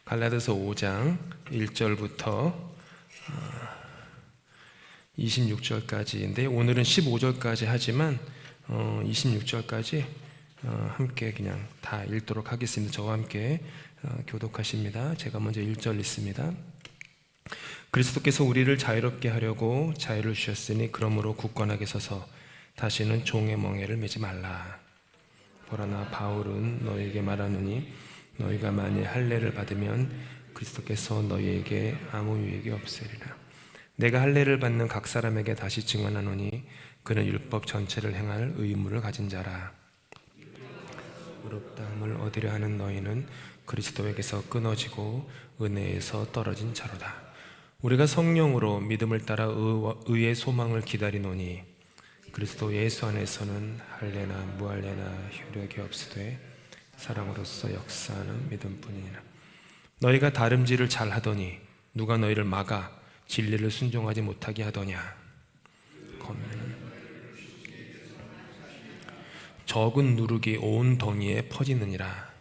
갈라디아서 5장 1절부터 26절까지인데 오늘은 15절까지 하지만 26절까지 함께 그냥 다 읽도록 하겠습니다. 저와 함께 교독하십니다. 제가 먼저 1절 읽습니다. 그리스도께서 우리를 자유롭게 하려고 자유를 주셨으니 그러므로 굳건하게 서서 다시는 종의 멍에를 매지 말라. 보라, 나 바울은 너희에게 말하노니 너희가 만일 할례를 받으면 그리스도께서 너희에게 아무 유익이 없으리라. 내가 할례를 받는 각 사람에게 다시 증언하노니 그는 율법 전체를 행할 의무를 가진 자라. 의롭다함을 얻으려 하는 너희는 그리스도에게서 끊어지고 은혜에서 떨어진 자로다. 우리가 성령으로 믿음을 따라 의의 소망을 기다리노니 그리스도 예수 안에서는 할례나 무할례나 효력이 없으되 사랑으로서 역사하는 믿음뿐이니라. 너희가 다름질을 잘하더니 누가 너희를 막아 진리를 순종하지 못하게 하더냐. 검은 적은 누룩이 온 덩이에 퍼지느니라.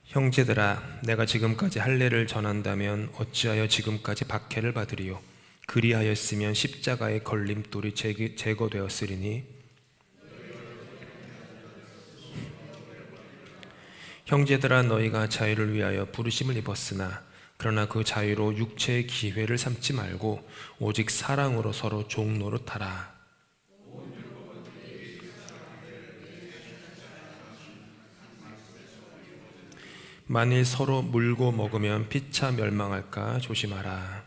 형제들아, 내가 지금까지 할례를 전한다면 어찌하여 지금까지 박해를 받으리요? 그리하였으면 십자가의 걸림돌이 제거되었으리니. 형제들아, 너희가 자유를 위하여 부르심을 입었으나 그러나 그 자유로 육체의 기회를 삼지 말고 오직 사랑으로 서로 종 노릇하라. 만일 서로 물고 먹으면 피차 멸망할까 조심하라.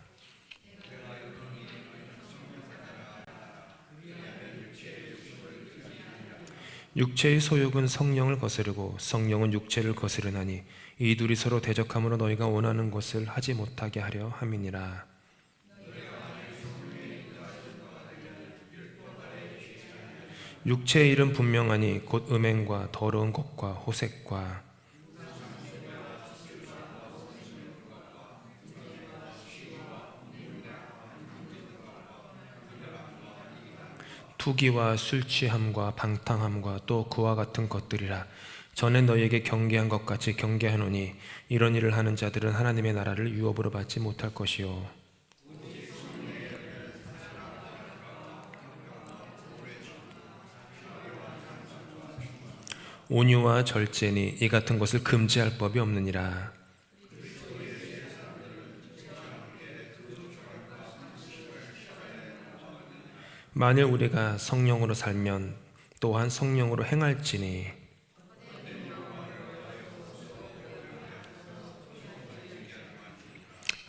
육체의 소욕은 성령을 거스르고 성령은 육체를 거스르나니 이 둘이 서로 대적함으로 너희가 원하는 것을 하지 못하게 하려 함이니라. 육체의 일은 분명하니 곧 음행과 더러운 것과 호색과 투기와 술취함과 방탕함과 또 그와 같은 것들이라. 전에 너희에게 경계한 것 같이 경계하노니 이런 일을 하는 자들은 하나님의 나라를 유업으로 받지 못할 것이요. 온유와 절제니 이 같은 것을 금지할 법이 없느니라. 만일 우리가 성령으로 살면 또한 성령으로 행할지니.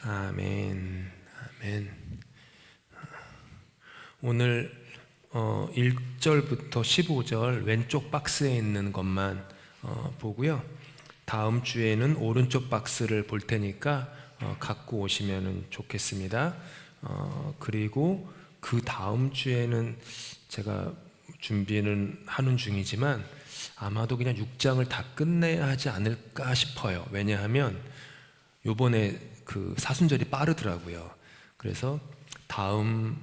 아멘. 아멘. 오늘 1절부터 15절 왼쪽 박스에 있는 것만 보고요. 다음 주에는 오른쪽 박스를 볼 테니까 갖고 오시면 좋겠습니다. 그리고 그 다음 주에는 제가 준비는 하는 중이지만 아마도 그냥 6장을 다 끝내야 하지 않을까 싶어요. 왜냐하면 요번에 그 사순절이 빠르더라고요. 그래서 다음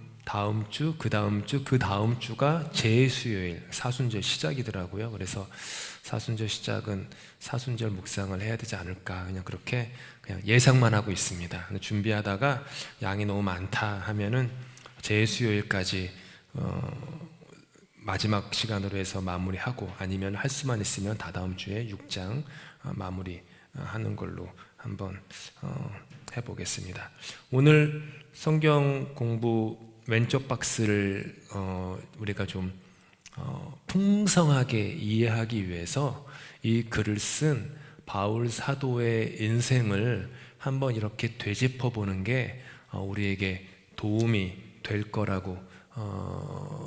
주, 그 다음 주가 제수요일 사순절 시작이더라고요. 그래서 사순절 시작은 사순절 묵상을 해야 되지 않을까, 그냥 그렇게 그냥 예상만 하고 있습니다. 준비하다가 양이 너무 많다 하면은 제수요일까지 마지막 시간으로 해서 마무리하고, 아니면 할 수만 있으면 다다음 주에 6장 마무리하는 걸로 한번 해보겠습니다. 오늘 성경 공부 왼쪽 박스를 우리가 좀 풍성하게 이해하기 위해서 이 글을 쓴 바울 사도의 인생을 한번 이렇게 되짚어 보는 게 우리에게 도움이 될 거라고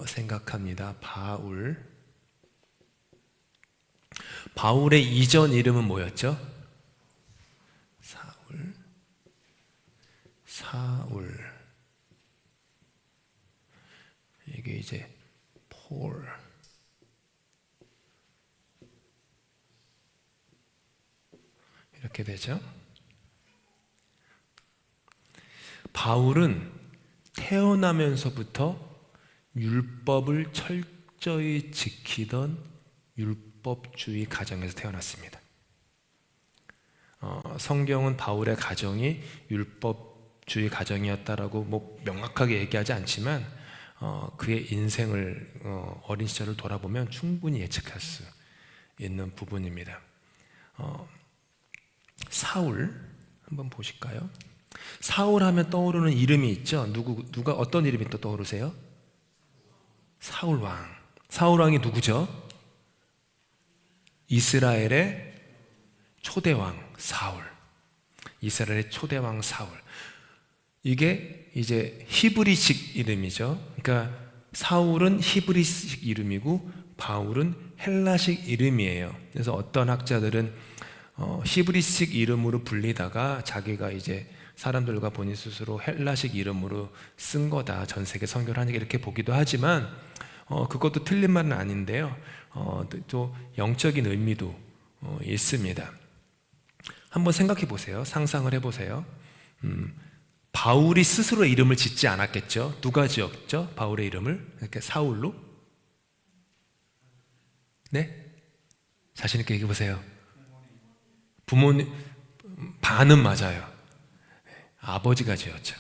생각합니다. 바울의 이전 이름은 뭐였죠? 사울. 이게 이제 폴. 이렇게 되죠. 바울은 태어나면서부터 율법을 철저히 지키던 율법주의 가정에서 태어났습니다. 성경은 바울의 가정이 율법주의 가정이었다라고 명확하게 얘기하지 않지만 그의 인생을 어린 시절을 돌아보면 충분히 예측할 수 있는 부분입니다. 사울 한번 보실까요? 사울 하면 떠오르는 이름이 있죠. 누가 어떤 이름이 또 떠오르세요? 사울 왕. 사울 왕이 누구죠? 이스라엘의 초대왕 사울. 이스라엘의 초대왕 사울. 이게 이제 히브리식 이름이죠. 그러니까 사울은 히브리식 이름이고 바울은 헬라식 이름이에요. 그래서 어떤 학자들은 히브리식 이름으로 불리다가 자기가 이제 사람들과 본인 스스로 헬라식 이름으로 쓴 거다, 전 세계 선교를 하니까 이렇게 보기도 하지만 그것도 틀린 말은 아닌데요. 또 영적인 의미도 있습니다. 한번 생각해 보세요. 상상을 해보세요. 바울이 스스로 이름을 짓지 않았겠죠? 누가 지었죠? 바울의 이름을 이렇게 사울로? 네? 자신 있게 얘기해 보세요. 부모님 반은 맞아요. 아버지가 지었죠.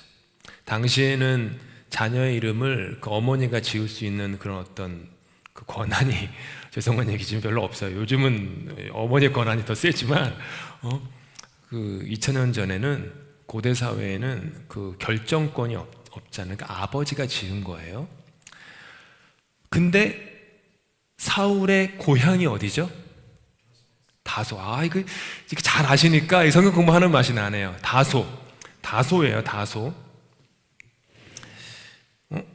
당시에는 자녀의 이름을 그 어머니가 지을 수 있는 그런 어떤 그 권한이 죄송한 얘기지만 별로 없어요. 요즘은 어머니의 권한이 더 세지만 그 2000년 전에는 고대 사회에는 그 결정권이 없잖아요. 그러니까 아버지가 지은 거예요. 근데 사울의 고향이 어디죠? 다소. 이거 잘 아시니까 이 성경 공부하는 맛이 나네요. 다소예요. 다소.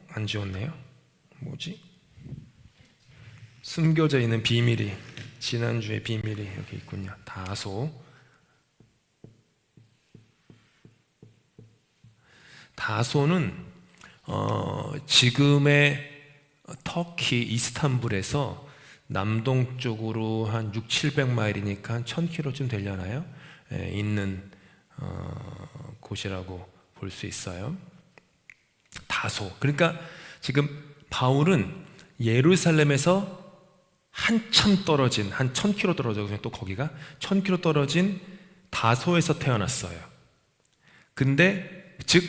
안 지웠네요. 뭐지? 숨겨져 있는 비밀이, 지난주에 비밀이 여기 있군요. 다소는 지금의 터키 이스탄불에서 남동쪽으로 한 600~700마일이니까 한 1000km쯤 되려나요? 있는 곳이라고 볼 수 있어요. 다소. 그러니까 지금 바울은 예루살렘에서 한참 떨어진, 한 1000km 떨어져서 또 거기가 1000km 떨어진 다소에서 태어났어요. 근데 즉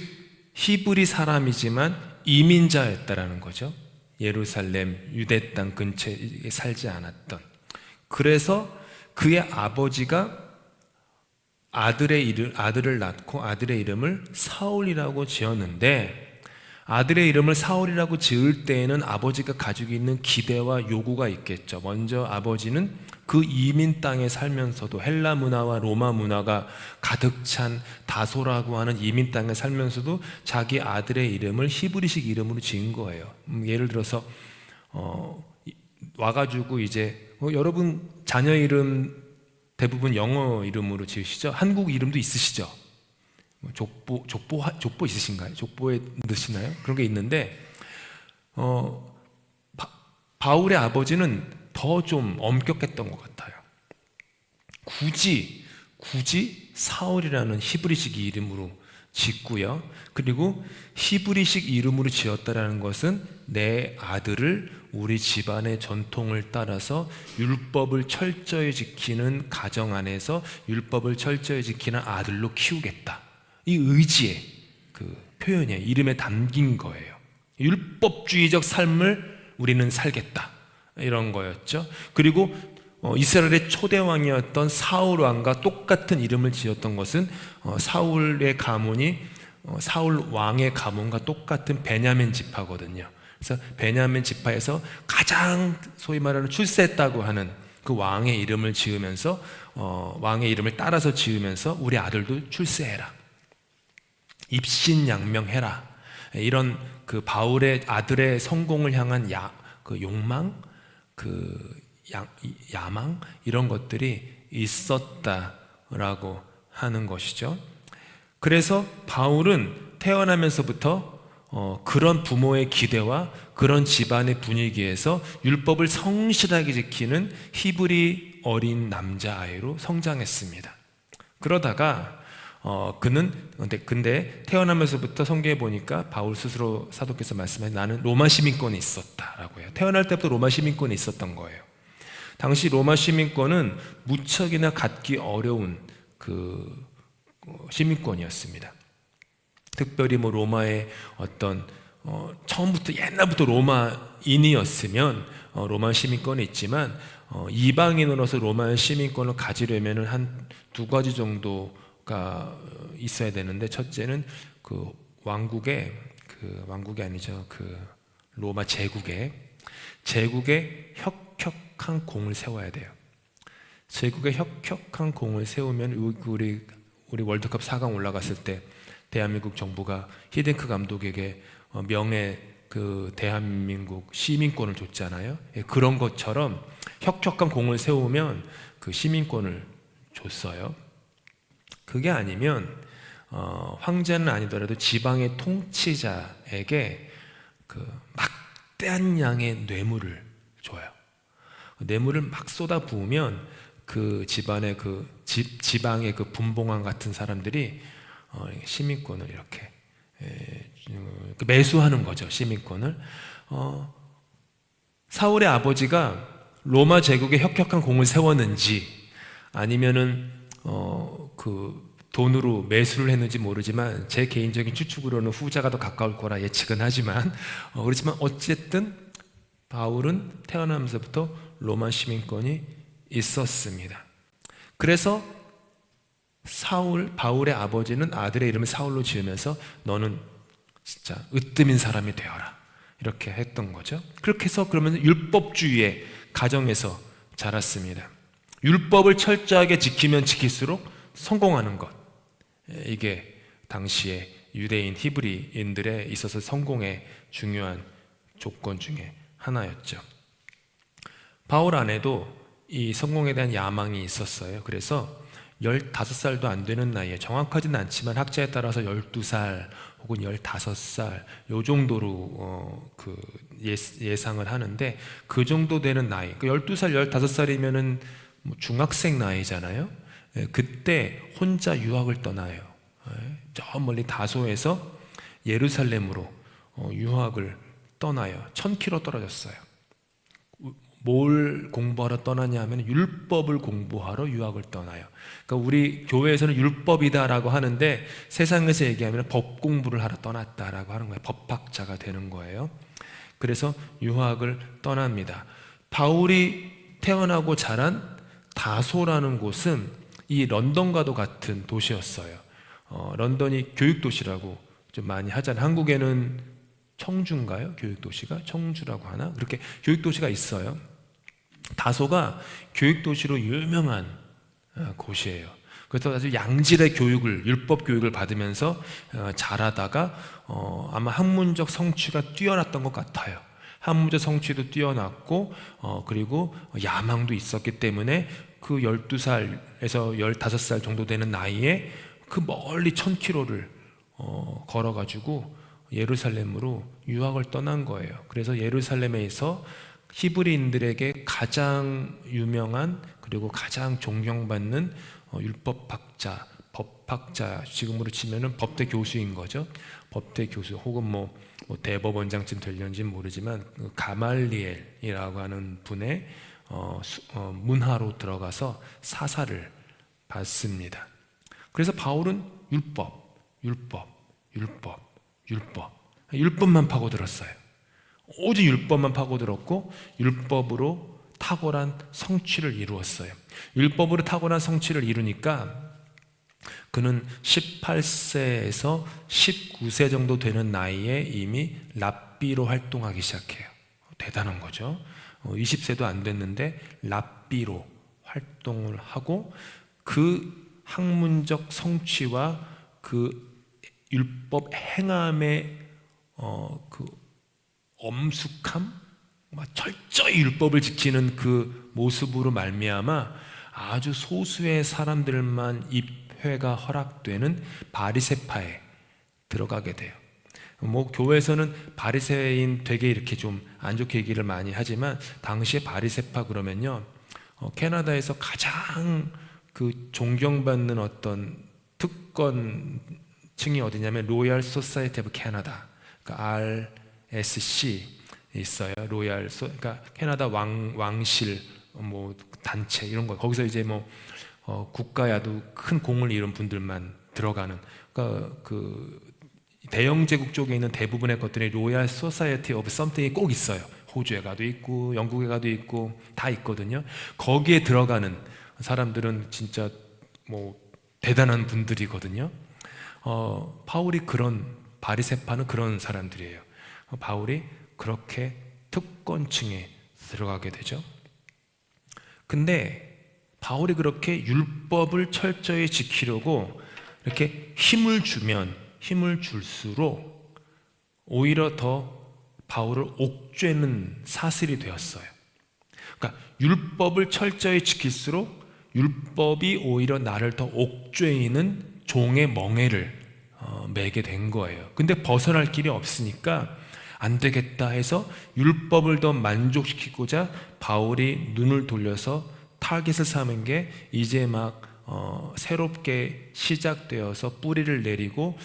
히브리 사람이지만 이민자였다라는 거죠. 예루살렘 유대 땅 근처에 살지 않았던. 그래서 그의 아버지가 아들을 낳고 아들의 이름을 사울이라고 지었는데, 아들의 이름을 사울이라고 지을 때에는 아버지가 가지고 있는 기대와 요구가 있겠죠. 먼저 아버지는 그 이민 땅에 살면서도 헬라 문화와 로마 문화가 가득 찬 다소라고 하는 이민 땅에 살면서도 자기 아들의 이름을 히브리식 이름으로 지은 거예요. 예를 들어서 와가지고 이제 여러분 자녀 이름 대부분 영어 이름으로 지으시죠? 한국 이름도 있으시죠? 족보 있으신가요? 족보에 넣으시나요? 그런 게 있는데 바울의 아버지는 더 좀 엄격했던 것 같아요. 굳이 사울이라는 히브리식 이름으로 짓고요. 그리고 히브리식 이름으로 지었다라는 것은 내 아들을 우리 집안의 전통을 따라서 율법을 철저히 지키는 가정 안에서 율법을 철저히 지키는 아들로 키우겠다. 이 의지의 그 표현이에요. 이름에 담긴 거예요. 율법주의적 삶을 우리는 살겠다, 이런 거였죠. 그리고 이스라엘의 초대왕이었던 사울 왕과 똑같은 이름을 지었던 것은 사울의 가문이 사울 왕의 가문과 똑같은 베냐민 지파거든요. 그래서 베냐민 지파에서 가장 소위 말하는 출세했다고 하는 그 왕의 이름을 지으면서 왕의 이름을 따라서 지으면서 우리 아들도 출세해라, 입신양명해라, 이런 그 바울의 아들의 성공을 향한 그 욕망, 그 야망, 이런 것들이 있었다라고 하는 것이죠. 그래서 바울은 태어나면서부터 그런 부모의 기대와 그런 집안의 분위기에서 율법을 성실하게 지키는 히브리 어린 남자아이로 성장했습니다. 그러다가 근데 태어나면서부터 성경에 보니까 바울 스스로 사도께서 말씀하신 나는 로마 시민권이 있었다라고 해요. 태어날 때부터 로마 시민권이 있었던 거예요. 당시 로마 시민권은 무척이나 갖기 어려운 그 시민권이었습니다. 특별히 뭐 로마의 어떤 처음부터 옛날부터 로마인이었으면 로마 시민권이 있지만 이방인으로서 로마 시민권을 가지려면 한 두 가지 정도가 있어야 되는데, 첫째는 그 왕국이 아니죠, 그 로마 제국에 혁혁한 공을 세워야 돼요. 제국에 혁혁한 공을 세우면 우리 월드컵 4강 올라갔을 때 대한민국 정부가 히딩크 감독에게 명예 그 대한민국 시민권을 줬잖아요. 그런 것처럼 혁혁한 공을 세우면 그 시민권을 줬어요. 그게 아니면 황제는 아니더라도 지방의 통치자에게 그 막대한 양의 뇌물을 줘요. 뇌물을 막 쏟아 부으면 그 집안의 그 지방의 그 분봉왕 같은 사람들이 시민권을 이렇게 매수하는 거죠. 시민권을. 사울의 아버지가 로마 제국에 혁혁한 공을 세웠는지 아니면은 그 돈으로 매수를 했는지 모르지만 제 개인적인 추측으로는 후자가 더 가까울 거라 예측은 하지만 그렇지만 어쨌든 바울은 태어나면서부터 로마 시민권이 있었습니다. 그래서 바울의 아버지는 아들의 이름을 사울로 지으면서 너는 진짜 으뜸인 사람이 되어라 이렇게 했던 거죠. 그렇게 해서 그러면 율법주의의 가정에서 자랐습니다. 율법을 철저하게 지키면 지킬수록 성공하는 것, 이게 당시에 유대인 히브리인들에 있어서 성공의 중요한 조건 중에 하나였죠. 바울 안에도 이 성공에 대한 야망이 있었어요. 그래서 15살도 안 되는 나이에, 정확하지는 않지만 학자에 따라서 12살 혹은 15살 요 정도로 예상을 하는데, 그 정도 되는 나이, 12살, 15살이면은 중학생 나이잖아요. 그때 혼자 유학을 떠나요. 저 멀리 다소에서 예루살렘으로 유학을 떠나요. 1000km 떨어졌어요. 뭘 공부하러 떠나냐 하면 율법을 공부하러 유학을 떠나요. 그러니까 우리 교회에서는 율법이다라고 하는데 세상에서 얘기하면 법 공부를 하러 떠났다라고 하는 거예요. 법학자가 되는 거예요. 그래서 유학을 떠납니다. 바울이 태어나고 자란 다소라는 곳은 이 런던과도 같은 도시였어요. 런던이 교육도시라고 좀 많이 하잖아요. 한국에는 청주인가요? 교육도시가? 청주라고 하나? 그렇게 교육도시가 있어요. 다소가 교육도시로 유명한 곳이에요. 그래서 아주 양질의 율법 교육을 받으면서 자라다가 아마 학문적 성취가 뛰어났던 것 같아요. 학문적 성취도 뛰어났고 그리고 야망도 있었기 때문에 그 12살에서 15살 정도 되는 나이에 그 멀리 1000km를 걸어가지고 예루살렘으로 유학을 떠난 거예요. 그래서 예루살렘에서 히브리인들에게 가장 유명한 그리고 가장 존경받는 율법학자, 법학자, 지금으로 치면은 법대 교수인 거죠. 법대 교수 혹은 뭐 대법원장쯤 되려는지는 모르지만 가말리엘이라고 하는 분의 문하로 들어가서 사사를 받습니다. 그래서 바울은 율법만 파고들었어요. 오직 율법만 파고들었고 율법으로 탁월한 성취를 이루었어요. 율법으로 탁월한 성취를 이루니까 그는 18세에서 19세 정도 되는 나이에 이미 랍비로 활동하기 시작해요. 대단한 거죠. 20세도 안 됐는데 랍비로 활동을 하고 그 학문적 성취와 그 율법 행함의 그 엄숙함, 철저히 율법을 지키는 그 모습으로 말미암아 아주 소수의 사람들만 입회가 허락되는 바리새파에 들어가게 돼요. 교회에서는 바리새인 되게 이렇게 좀 안 좋게 얘기를 많이 하지만 당시에 바리새파 그러면요, 캐나다에서 가장 그 존경받는 어떤 특권층이 어디냐면 로얄 소사이티 오브 캐나다, 그러니까 RSC 있어요. 그러니까 캐나다 왕실 뭐 단체 이런 거, 거기서 이제 뭐 국가야도 큰 공을 이룬 분들만 들어가는, 그러니까 그 대영 제국 쪽에 있는 대부분의 것들이 로얄 소사이티 오브 썸띵이 꼭 있어요. 호주에 가도 있고 영국에 가도 있고 다 있거든요. 거기에 들어가는 사람들은 진짜 뭐 대단한 분들이거든요. 바울이 그런, 바리새파는 그런 사람들이에요. 바울이 그렇게 특권층에 들어가게 되죠. 근데 바울이 그렇게 율법을 철저히 지키려고 이렇게 힘을 줄수록 오히려 더 바울을 옥죄는 사슬이 되었어요. 그러니까 율법을 철저히 지킬수록 율법이 오히려 나를 더 옥죄이는 종의 멍에를 매게 된 거예요. 근데 벗어날 길이 없으니까 안 되겠다 해서 율법을 더 만족시키고자 바울이 눈을 돌려서 타겟을 삼은 게 이제 막 새롭게 시작되어서 뿌리를 내리고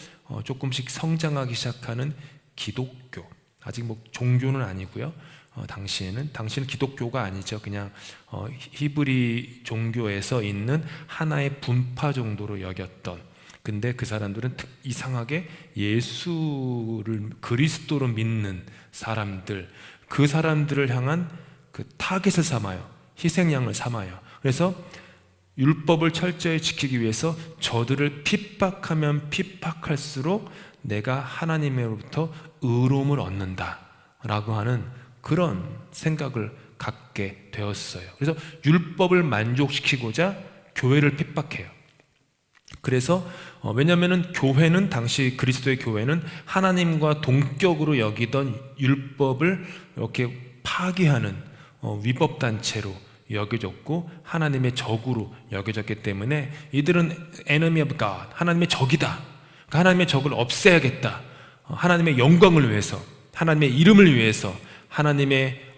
조금씩 성장하기 시작하는 기독교. 아직 뭐 종교는 아니고요. 당시는 기독교가 아니죠. 그냥 히브리 종교에서 있는 하나의 분파 정도로 여겼던. 근데 그 사람들은 이상하게 예수를 그리스도로 믿는 사람들, 그 사람들을 향한 그 타겟을 삼아요. 희생양을 삼아요. 그래서 율법을 철저히 지키기 위해서 저들을 핍박하면 핍박할수록 내가 하나님으로부터 의로움을 얻는다라고 하는 그런 생각을 갖게 되었어요. 그래서 율법을 만족시키고자 교회를 핍박해요. 그래서 왜냐하면 교회는, 당시 그리스도의 교회는 하나님과 동격으로 여기던 율법을 이렇게 파기하는 위법단체로 여겨졌고 하나님의 적으로 여겨졌기 때문에 이들은 enemy of God, 하나님의 적이다. 그러니까 하나님의 적을 없애야겠다. 하나님의 영광을 위해서, 하나님의 이름을 위해서, 하나님의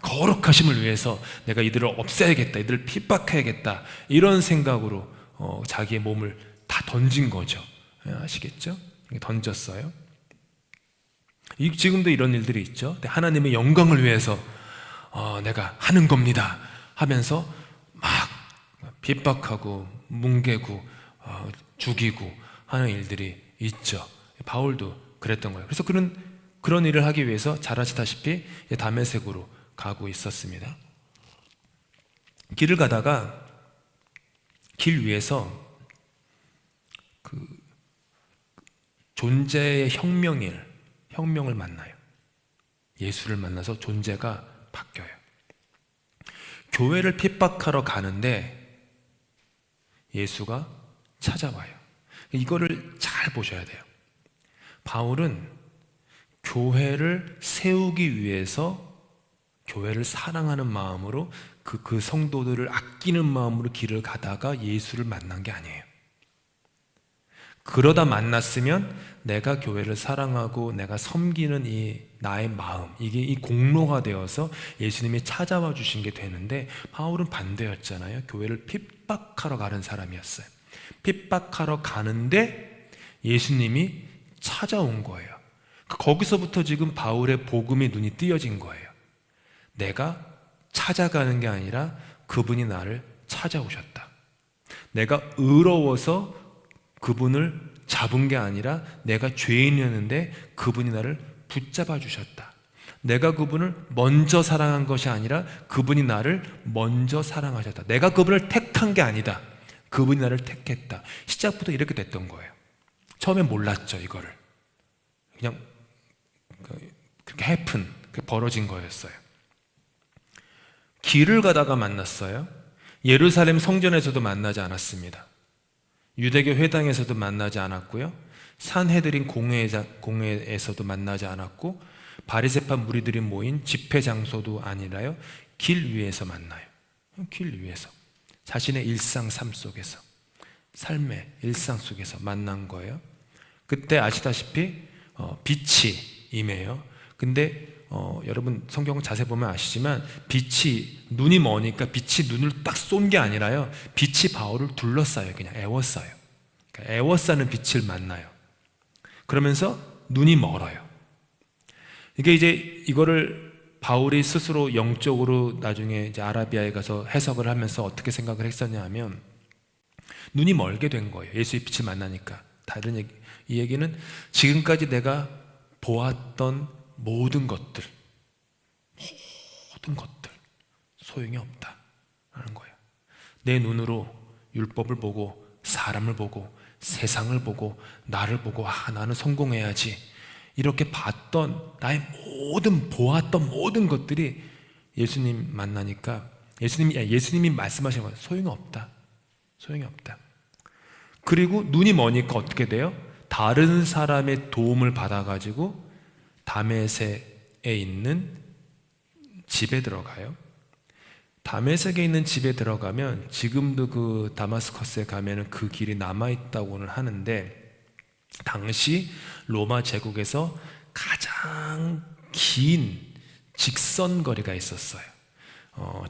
거룩하심을 위해서 내가 이들을 없애야겠다, 이들을 핍박해야겠다, 이런 생각으로 자기의 몸을 다 던진 거죠. 아시겠죠? 던졌어요. 지금도 이런 일들이 있죠. 하나님의 영광을 위해서 내가 하는 겁니다 하면서 막 핍박하고 뭉개고 죽이고 하는 일들이 있죠. 바울도 그랬던 거예요. 그래서 그런 일을 하기 위해서 잘 아시다시피 다메섹으로 가고 있었습니다. 길을 가다가 길 위에서 그 존재의 혁명을 만나요. 예수를 만나서 존재가 바뀌어요. 교회를 핍박하러 가는데 예수가 찾아와요. 이거를 잘 보셔야 돼요. 바울은 교회를 세우기 위해서 교회를 사랑하는 마음으로 그 성도들을 아끼는 마음으로 길을 가다가 예수를 만난 게 아니에요. 그러다 만났으면 내가 교회를 사랑하고 내가 섬기는 이 나의 마음, 이게 이 공로가 되어서 예수님이 찾아와 주신 게 되는데, 바울은 반대였잖아요. 교회를 핍박하러 가는 사람이었어요. 핍박하러 가는데 예수님이 찾아온 거예요. 거기서부터 지금 바울의 복음의 눈이 띄어진 거예요. 내가 찾아가는 게 아니라 그분이 나를 찾아오셨다. 내가 의로워서 그분을 잡은 게 아니라 내가 죄인이었는데 그분이 나를 붙잡아 주셨다. 내가 그분을 먼저 사랑한 것이 아니라 그분이 나를 먼저 사랑하셨다. 내가 그분을 택한 게 아니다. 그분이 나를 택했다. 시작부터 이렇게 됐던 거예요. 처음에 몰랐죠, 이거를. 그냥 그렇게 해픈, 벌어진 거였어요. 길을 가다가 만났어요. 예루살렘 성전에서도 만나지 않았습니다. 유대교 회당에서도 만나지 않았고요. 산헤드린 공회에서도 만나지 않았고, 바리새파 무리들이 모인 집회 장소도 아니라요, 길 위에서 만나요. 길 위에서 자신의 일상 삶 속에서, 삶의 일상 속에서 만난 거예요. 그때 아시다시피 빛이 임해요. 근데 여러분 성경 자세히 보면 아시지만 빛이, 눈이 머니까 빛이 눈을 딱 쏜 게 아니라요, 빛이 바울을 둘러싸요. 그냥 애워싸요. 애워싸는 빛을 만나요. 그러면서 눈이 멀어요. 이게 이제 이거를 바울이 스스로 영적으로 나중에 이제 아라비아에 가서 해석을 하면서 어떻게 생각을 했었냐 하면, 눈이 멀게 된 거예요. 예수의 빛을 만나니까. 다른 얘기, 이 얘기는 지금까지 내가 보았던 모든 것들 소용이 없다라는 거예요. 내 눈으로 율법을 보고 사람을 보고 세상을 보고 나를 보고 나는 성공해야지 이렇게 봤던 나의 보았던 모든 것들이 예수님 만나니까 예수님이 말씀하신 거예요. 소용이 없다. 그리고 눈이 머니까 어떻게 돼요? 다른 사람의 도움을 받아가지고 다메섹에 있는 집에 들어가요. 다메섹에 있는 집에 들어가면 지금도 그 다마스커스에 가면은 그 길이 남아있다고는 하는데, 당시 로마 제국에서 가장 긴 직선거리가 있었어요.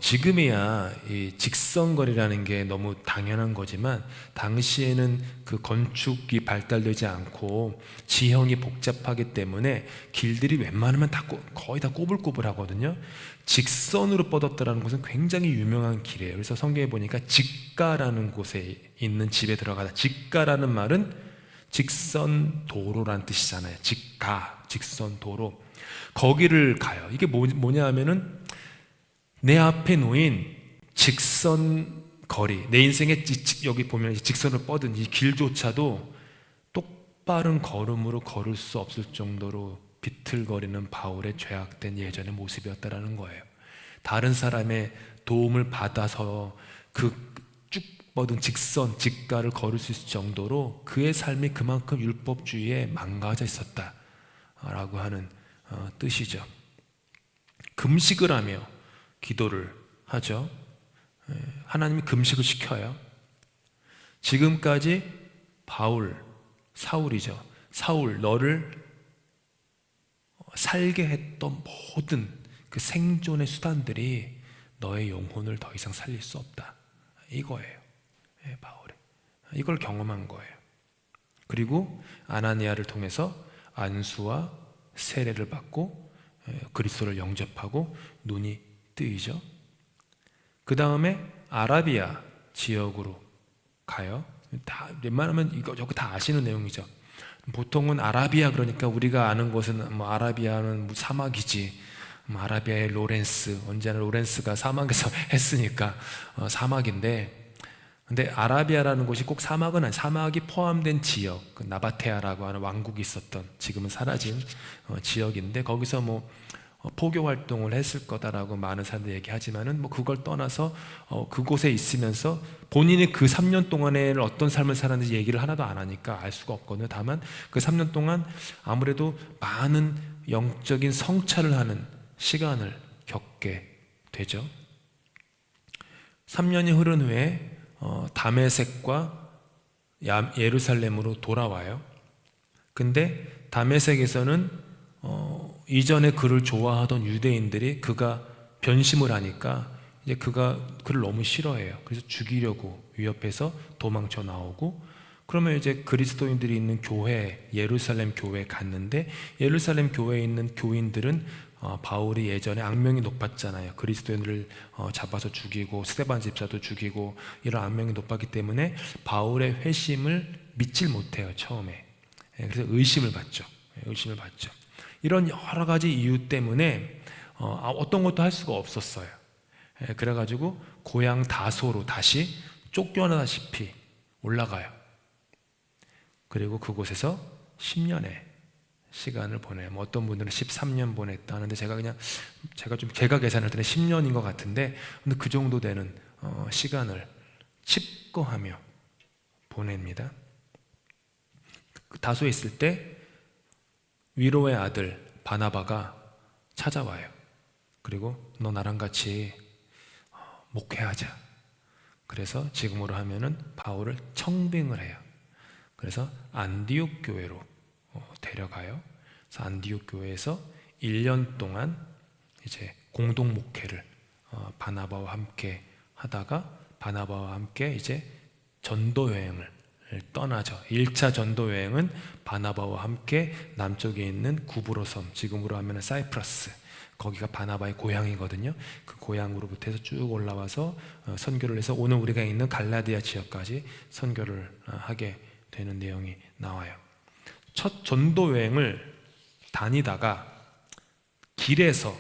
지금이야 이 직선거리라는 게 너무 당연한 거지만, 당시에는 그 건축이 발달되지 않고 지형이 복잡하기 때문에 길들이 웬만하면 거의 다 꼬불꼬불하거든요. 직선으로 뻗었다라는 것은 굉장히 유명한 길이에요. 그래서 성경에 보니까 직가라는 곳에 있는 집에 들어가다. 직가라는 말은 직선도로라는 뜻이잖아요. 직가, 직선도로. 거기를 가요. 이게 뭐냐 하면은 내 앞에 놓인 직선 거리, 내 인생의 여기 보면 직선을 뻗은 이 길조차도 똑바른 걸음으로 걸을 수 없을 정도로 비틀거리는 바울의 죄악된 예전의 모습이었다라는 거예요. 다른 사람의 도움을 받아서 그 쭉 뻗은 직가를 걸을 수 있을 정도로 그의 삶이 그만큼 율법주의에 망가져 있었다라고 하는 뜻이죠. 금식을 하며 기도를 하죠. 하나님이 금식을 시켜요. 지금까지 사울이죠. 사울, 너를 살게 했던 모든 그 생존의 수단들이 너의 영혼을 더 이상 살릴 수 없다. 이거예요. 바울이. 이걸 경험한 거예요. 그리고 아나니아를 통해서 안수와 세례를 받고 그리스도를 영접하고 눈이 뜨이죠. 그 다음에 아라비아 지역으로 가요. 웬만하면 이거 저거 다 아시는 내용이죠. 보통은 아라비아 그러니까 우리가 아는 것은 아라비아는 사막이지. 아라비아의 로렌스, 언제나 로렌스가 사막에서 했으니까 사막인데, 근데 아라비아라는 곳이 꼭 사막은 아니에요. 사막이 포함된 지역, 그 나바테아라고 하는 왕국이 있었던, 지금은 사라진 지역인데, 거기서 포교 활동을 했을 거다라고 많은 사람들이 얘기하지만은 그걸 떠나서 그곳에 있으면서 본인이 그 3년 동안에 어떤 삶을 살았는지 얘기를 하나도 안 하니까 알 수가 없거든요. 다만 그 3년 동안 아무래도 많은 영적인 성찰을 하는 시간을 겪게 되죠. 3년이 흐른 후에 다메섹과 예루살렘으로 돌아와요. 근데 다메섹에서는 이전에 그를 좋아하던 유대인들이 그가 변심을 하니까 이제 그가 그를 너무 싫어해요. 그래서 죽이려고 위협해서 도망쳐 나오고, 그러면 이제 그리스도인들이 있는 교회, 예루살렘 교회에 갔는데, 예루살렘 교회에 있는 교인들은 바울이 예전에 악명이 높았잖아요. 그리스도인들을 잡아서 죽이고 스데반 집사도 죽이고 이런 악명이 높았기 때문에 바울의 회심을 믿질 못해요, 처음에. 그래서 의심을 받죠. 이런 여러 가지 이유 때문에 어떤 것도 할 수가 없었어요. 그래가지고 고향 다소로 다시 쫓겨나다시피 올라가요. 그리고 그곳에서 10년의 시간을 보내요. 어떤 분들은 13년 보냈다 하는데, 제가 좀 계산할 때는 10년인 것 같은데, 근데 그 정도 되는 시간을 칩거하며 보냅니다. 다소에 있을 때 위로의 아들 바나바가 찾아와요. 그리고 너 나랑 같이 목회하자. 그래서 지금으로 하면은 바울을 청빙을 해요. 그래서 안디옥 교회로 데려가요. 그래서 안디옥 교회에서 1년 동안 이제 공동 목회를 바나바와 함께 하다가, 바나바와 함께 이제 전도 여행을 떠나죠. 1차 전도 여행은 바나바와 함께 남쪽에 있는 구브로 섬, 지금으로 하면 사이프러스, 거기가 바나바의 고향이거든요. 그 고향으로부터 해서 쭉 올라와서 선교를 해서 오늘 우리가 있는 갈라디아 지역까지 선교를 하게 되는 내용이 나와요. 첫 전도 여행을 다니다가 길에서,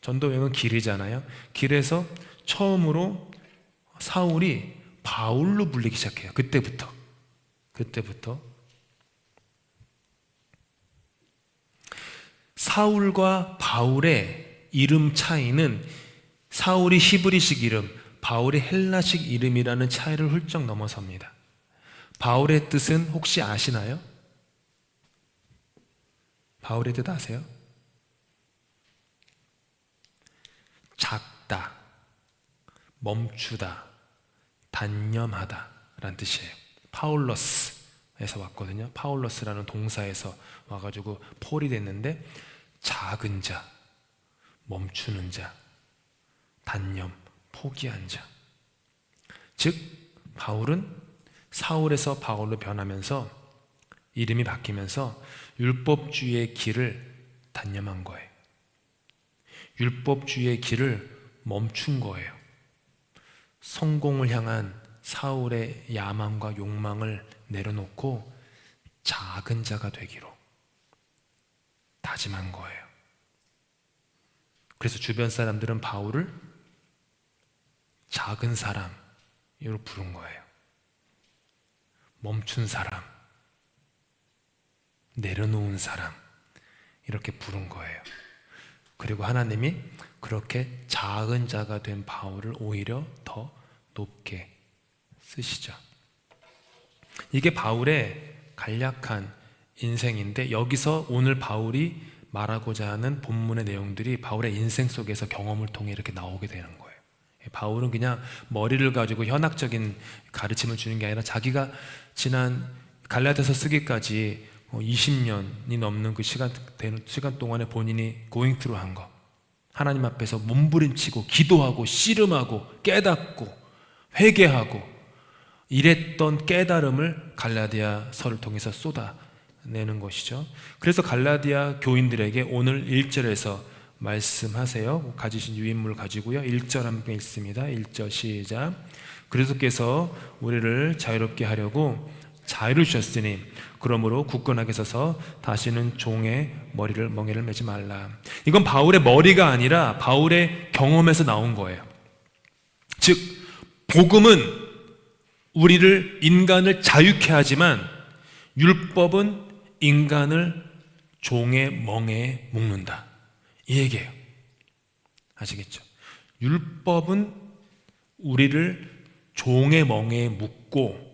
전도 여행은 길이잖아요. 길에서 처음으로 사울이 바울로 불리기 시작해요. 그때부터 사울과 바울의 이름 차이는 사울이 히브리식 이름, 바울이 헬라식 이름이라는 차이를 훌쩍 넘어섭니다. 바울의 뜻은 혹시 아시나요? 바울의 뜻 아세요? 작다, 멈추다, 단념하다 라는 뜻이에요. 파울러스에서 왔거든요. 파울러스라는 동사에서 와가지고 폴이 됐는데, 작은 자, 멈추는 자, 단념, 포기한 자. 즉 바울은 사울에서 바울로 변하면서 이름이 바뀌면서 율법주의의 길을 단념한 거예요. 율법주의의 길을 멈춘 거예요. 성공을 향한 사울의 야망과 욕망을 내려놓고 작은 자가 되기로 다짐한 거예요. 그래서 주변 사람들은 바울을 작은 사람으로 부른 거예요. 멈춘 사람, 내려놓은 사람, 이렇게 부른 거예요. 그리고 하나님이 그렇게 작은 자가 된 바울을 오히려 더 높게 쓰시죠. 이게 바울의 간략한 인생인데, 여기서 오늘 바울이 말하고자 하는 본문의 내용들이 바울의 인생 속에서 경험을 통해 이렇게 나오게 되는 거예요. 바울은 그냥 머리를 가지고 현학적인 가르침을 주는 게 아니라 자기가 지난 갈라디아서 쓰기까지 20년이 넘는 그 시간 동안에 본인이 going through 한 거, 하나님 앞에서 몸부림치고 기도하고 씨름하고 깨닫고 회개하고 이랬던 깨달음을 갈라디아서를 통해서 쏟아내는 것이죠. 그래서 갈라디아 교인들에게 오늘 1절에서 말씀하세요. 가지신 유인물 가지고요. 1절 함께 읽습니다. 1절 시작. 그리스도께서 우리를 자유롭게 하려고 자유를 주셨으니 그러므로 굳건하게 서서 다시는 종의 멍에를 매지 말라. 이건 바울의 머리가 아니라 바울의 경험에서 나온 거예요. 즉 복음은 우리를, 인간을 자유케 하지만 율법은 인간을 종의 멍에에 묶는다, 이 얘기예요. 아시겠죠? 율법은 우리를 종의 멍에에 묶고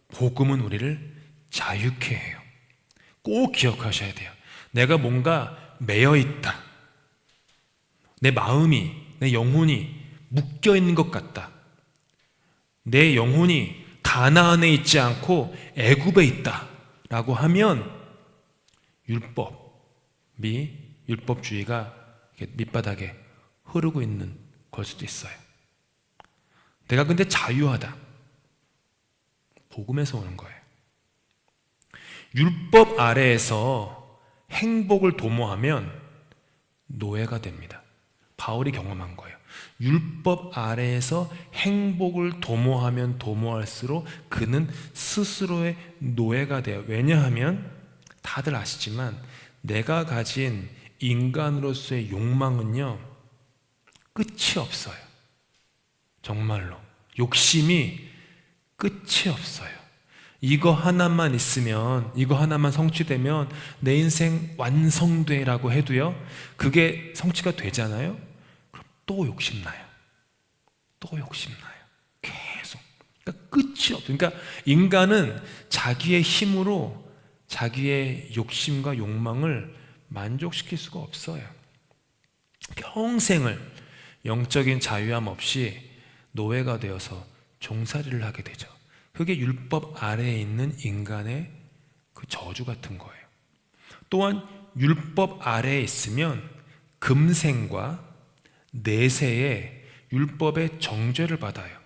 복음은 우리를 자유케 해요. 꼭 기억하셔야 돼요. 내가 뭔가 매여 있다, 내 마음이, 내 영혼이 묶여 있는 것 같다, 내 영혼이 가나안에 있지 않고 애굽에 있다 라고 하면 율법주의가 밑바닥에 흐르고 있는 걸 수도 있어요. 내가 근데 자유하다, 복음에서 오는 거예요. 율법 아래에서 행복을 도모하면 노예가 됩니다. 바울이 경험한 거예요. 율법 아래에서 행복을 도모하면 도모할수록 그는 스스로의 노예가 돼요. 왜냐하면 다들 아시지만 내가 가진 인간으로서의 욕망은요, 끝이 없어요. 정말로 욕심이 끝이 없어요. 이거 하나만 있으면, 이거 하나만 성취되면 내 인생 완성돼라고 해도요, 그게 성취가 되잖아요. 그럼 또 욕심나요. 계속. 그러니까 끝이 없어요. 그러니까 인간은 자기의 힘으로 자기의 욕심과 욕망을 만족시킬 수가 없어요. 평생을 영적인 자유함 없이 노예가 되어서 종살이를 하게 되죠. 그게 율법 아래에 있는 인간의 그 저주 같은 거예요. 또한 율법 아래에 있으면 금생과 내세에 율법의 정죄를 받아요.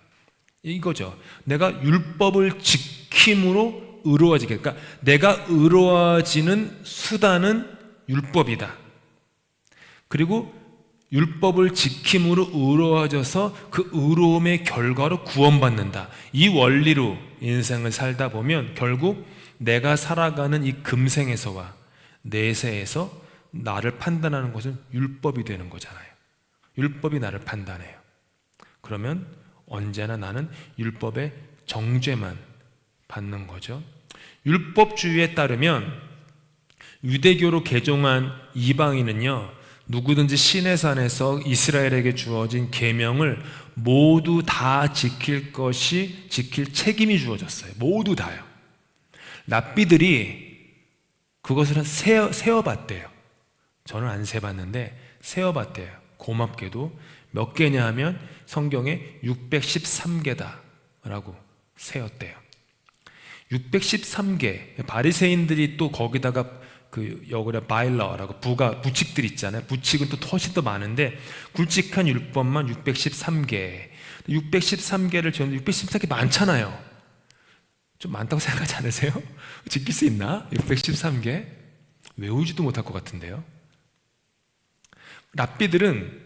이거죠. 내가 율법을 지키는 지킴으로 의로워지게. 그러니까 내가 의로워지는 수단은 율법이다. 그리고 율법을 지킴으로 의로워져서 그 의로움의 결과로 구원받는다. 이 원리로 인생을 살다 보면 결국 내가 살아가는 이 금생에서와 내세에서 나를 판단하는 것은 율법이 되는 거잖아요. 율법이 나를 판단해요. 그러면 언제나 나는 율법의 정죄만 받는 거죠. 율법주의에 따르면 유대교로 개종한 이방인은요, 누구든지 시내산에서 이스라엘에게 주어진 계명을 모두 다 지킬 책임이 주어졌어요. 모두 다요. 랍비들이 그것을 세어봤대요. 저는 안 세봤는데 세어봤대요. 고맙게도 몇 개냐 하면 성경에 613개다 라고 세었대요. 613개. 바리새인들이 또 거기다가 여기다 바일러라고 부칙들 있잖아요. 부칙은 또 훨씬 더 많은데 굵직한 율법만 613개. 613개를 지었는데 613개 많잖아요. 좀 많다고 생각하지 않으세요? 지킬 수 있나? 613개? 외우지도 못할 것 같은데요. 랍비들은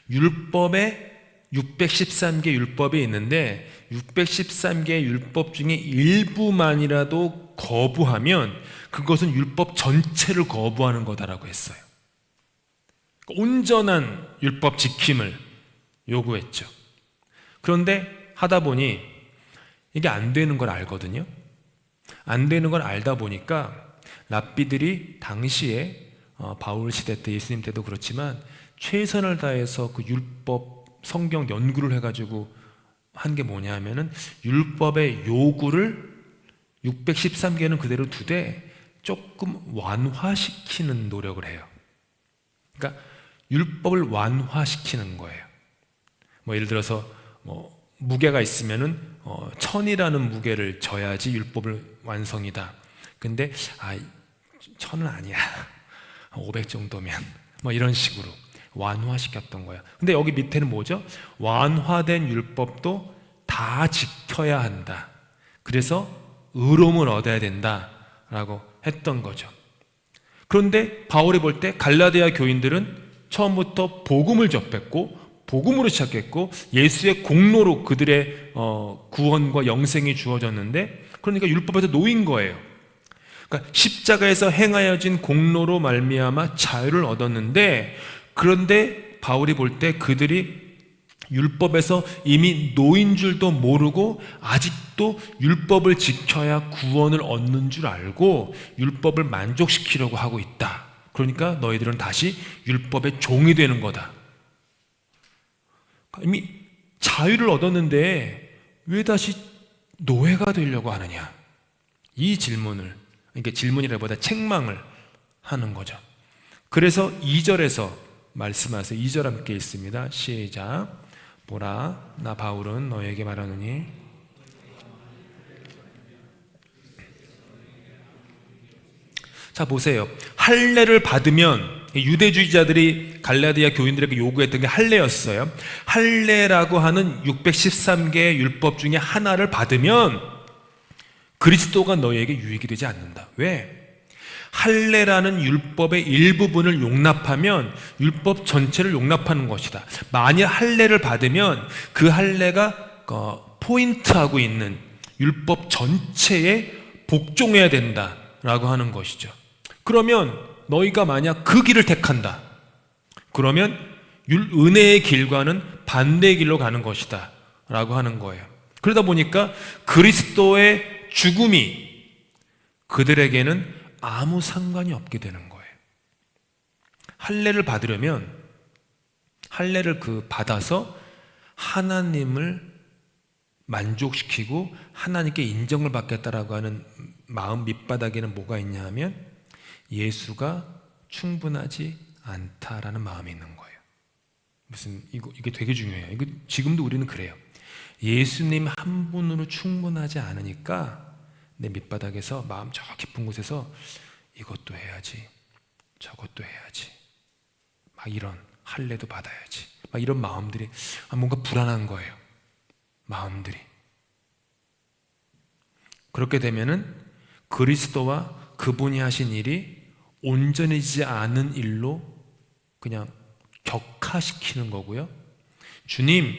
율법에 613개 율법이 있는데 613개의 율법 중에 일부만이라도 거부하면 그것은 율법 전체를 거부하는 거다라고 했어요. 온전한 율법 지킴을 요구했죠. 그런데 하다 보니 이게 안 되는 걸 알거든요. 안 되는 걸 알다 보니까 랍비들이 당시에 바울 시대 때, 예수님 때도 그렇지만 최선을 다해서 그 율법 성경 연구를 해가지고 한 게 뭐냐 하면은 율법의 요구를 613개는 그대로 두되 조금 완화시키는 노력을 해요. 그러니까 율법을 완화시키는 거예요. 뭐 예를 들어서 무게가 있으면은 1000이라는 무게를 져야지 율법을 완성이다. 근데 1000은 아니야. 500 정도면 뭐 이런 식으로 완화시켰던 거야. 근데 여기 밑에는 뭐죠? 완화된 율법도 다 지켜야 한다. 그래서 의로움을 얻어야 된다라고 했던 거죠. 그런데 바울이 볼 때 갈라디아 교인들은 처음부터 복음을 접했고 복음으로 시작했고 예수의 공로로 그들의 구원과 영생이 주어졌는데, 그러니까 율법에서 놓인 거예요. 그러니까 십자가에서 행하여진 공로로 말미암아 자유를 얻었는데, 그런데 바울이 볼 때 그들이 율법에서 이미 놓인 줄도 모르고 아직도 율법을 지켜야 구원을 얻는 줄 알고 율법을 만족시키려고 하고 있다. 그러니까 너희들은 다시 율법의 종이 되는 거다. 이미 자유를 얻었는데 왜 다시 노예가 되려고 하느냐? 이 질문을, 그러니까 질문이라기보다 책망을 하는 거죠. 그래서 2절에서 말씀하세요. 2절 함께 있습니다. 시작. 보라, 나 바울은 너에게 말하노니 자 보세요. 할례를 받으면, 유대주의자들이 갈라디아 교인들에게 요구했던 게 할례였어요. 할례라고 하는 613개의 율법 중에 하나를 받으면 그리스도가 너에게 유익이 되지 않는다. 왜? 할례라는 율법의 일부분을 용납하면 율법 전체를 용납하는 것이다. 만약 할례를 받으면 그 할례가 포인트하고 있는 율법 전체에 복종해야 된다라고 하는 것이죠. 그러면 너희가 만약 그 길을 택한다. 그러면 은혜의 길과는 반대의 길로 가는 것이다 라고 하는 거예요. 그러다 보니까 그리스도의 죽음이 그들에게는 아무 상관이 없게 되는 거예요. 할례를 받으려면 할례를 받아서 하나님을 만족시키고 하나님께 인정을 받겠다라고 하는 마음 밑바닥에는 뭐가 있냐 하면 예수가 충분하지 않다라는 마음이 있는 거예요. 이게 되게 중요해요. 이거 지금도 우리는 그래요. 예수님 한 분으로 충분하지 않으니까 내 밑바닥에서 마음 저 깊은 곳에서 이것도 해야지, 저것도 해야지, 막 이런 할례도 받아야지, 막 이런 마음들이 뭔가 불안한 거예요. 마음들이. 그렇게 되면은 그리스도와 그분이 하신 일이 온전해지지 않은 일로 그냥 격화시키는 거고요. 주님,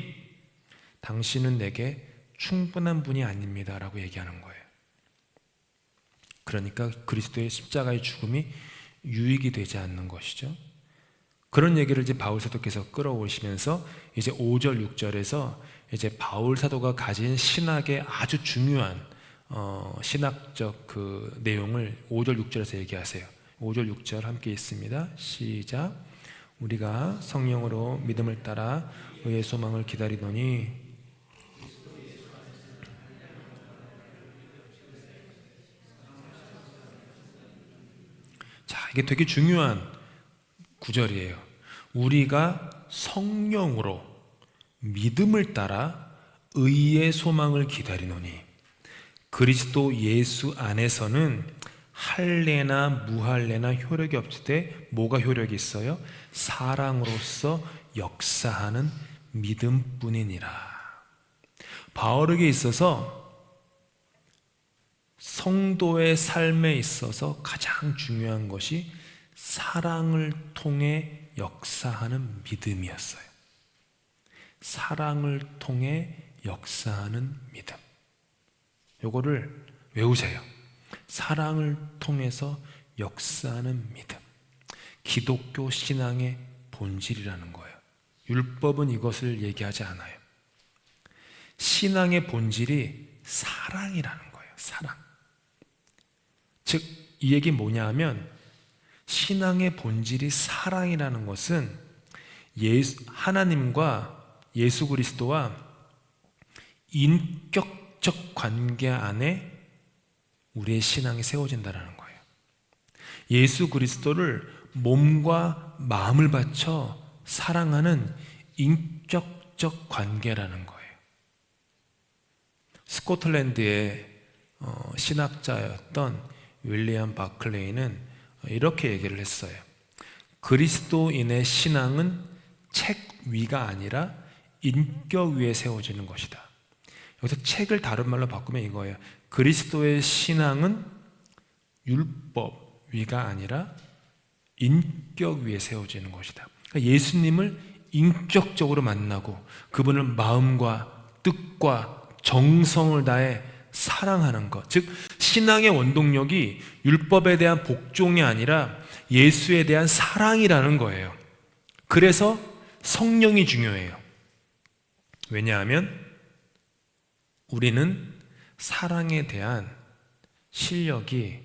당신은 내게 충분한 분이 아닙니다 라고 얘기하는 거예요. 그러니까 그리스도의 십자가의 죽음이 유익이 되지 않는 것이죠. 그런 얘기를 이제 바울 사도께서 끌어오시면서 이제 5절, 6절에서 이제 바울 사도가 가진 신학의 아주 중요한 신학적 그 내용을 5절, 6절에서 얘기하세요. 5절, 6절 함께 있습니다. 시작. 우리가 성령으로 믿음을 따라 의의 소망을 기다리노니 자, 이게 되게 중요한 구절이에요. 우리가 성령으로 믿음을 따라 의의 소망을 기다리노니 그리스도 예수 안에서는 할례나 무할례나 효력이 없으되 뭐가 효력이 있어요? 사랑으로서 역사하는 믿음뿐이니라. 바울에게 있어서 성도의 삶에 있어서 가장 중요한 것이 사랑을 통해 역사하는 믿음이었어요. 사랑을 통해 역사하는 믿음. 요거를 외우세요. 사랑을 통해서 역사하는 믿음. 기독교 신앙의 본질이라는 거예요. 율법은 이것을 얘기하지 않아요. 신앙의 본질이 사랑이라는 거예요. 사랑. 즉, 이 얘기 뭐냐 하면 신앙의 본질이 사랑이라는 것은 하나님과 예수 그리스도와 인격적 관계 안에 우리의 신앙이 세워진다는 거예요. 예수 그리스도를 몸과 마음을 바쳐 사랑하는 인격적 관계라는 거예요. 스코틀랜드의 신학자였던 윌리엄 바클레이는 이렇게 얘기를 했어요. 그리스도인의 신앙은 책 위가 아니라 인격 위에 세워지는 것이다. 여기서 책을 다른 말로 바꾸면 이거예요. 그리스도의 신앙은 율법 위가 아니라 인격 위에 세워지는 것이다. 그러니까 예수님을 인격적으로 만나고 그분을 마음과 뜻과 정성을 다해 사랑하는 것, 즉 신앙의 원동력이 율법에 대한 복종이 아니라 예수에 대한 사랑이라는 거예요. 그래서 성령이 중요해요. 왜냐하면 우리는 사랑에 대한 실력이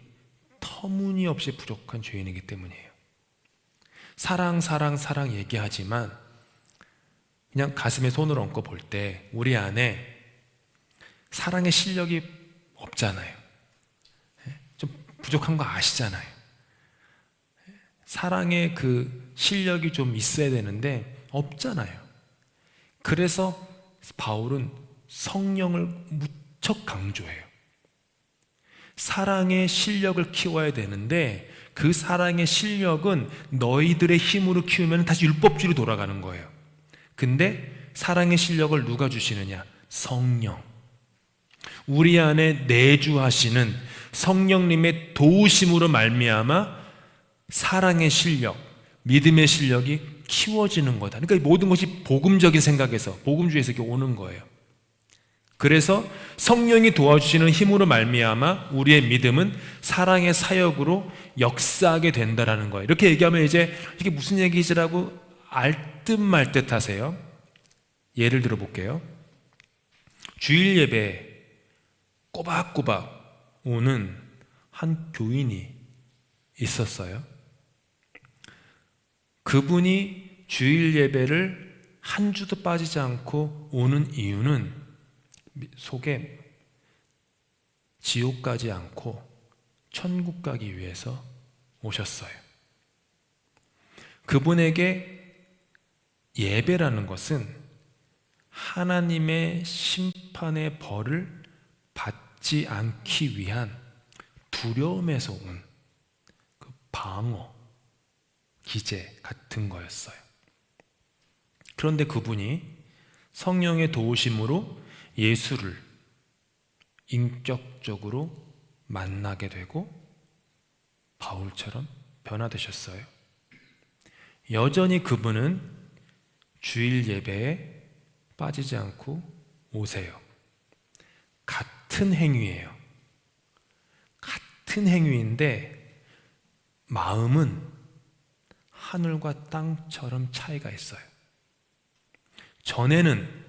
터무니없이 부족한 죄인이기 때문이에요. 사랑, 사랑, 사랑 얘기하지만 그냥 가슴에 손을 얹고 볼 때 우리 안에 사랑의 실력이 없잖아요. 좀 부족한 거 아시잖아요. 사랑의 그 실력이 좀 있어야 되는데 없잖아요. 그래서 바울은 성령을 무척 강조해요. 사랑의 실력을 키워야 되는데 그 사랑의 실력은 너희들의 힘으로 키우면 다시 율법주의로 돌아가는 거예요. 근데 사랑의 실력을 누가 주시느냐? 성령. 우리 안에 내주하시는 성령님의 도우심으로 말미암아 사랑의 실력, 믿음의 실력이 키워지는 거다. 그러니까 모든 것이 복음적인 생각에서, 복음주의에서 이렇게 오는 거예요. 그래서 성령이 도와주시는 힘으로 말미암아 우리의 믿음은 사랑의 사역으로 역사하게 된다라는 거예요. 이렇게 얘기하면 이제 이게 무슨 얘기지라고 알듯 말듯 하세요. 예를 들어 볼게요. 주일 예배 꼬박꼬박 오는 한 교인이 있었어요. 그분이 주일 예배를 한 주도 빠지지 않고 오는 이유는 속에 지옥 가지 않고 천국 가기 위해서 오셨어요. 그분에게 예배라는 것은 하나님의 심판의 벌을 받지 않기 위한 두려움에서 온 그 방어, 기제 같은 거였어요. 그런데 그분이 성령의 도우심으로 예수를 인격적으로 만나게 되고 바울처럼 변화되셨어요. 여전히 그분은 주일 예배에 빠지지 않고 오세요. 같은 행위예요. 같은 행위인데 마음은 하늘과 땅처럼 차이가 있어요. 전에는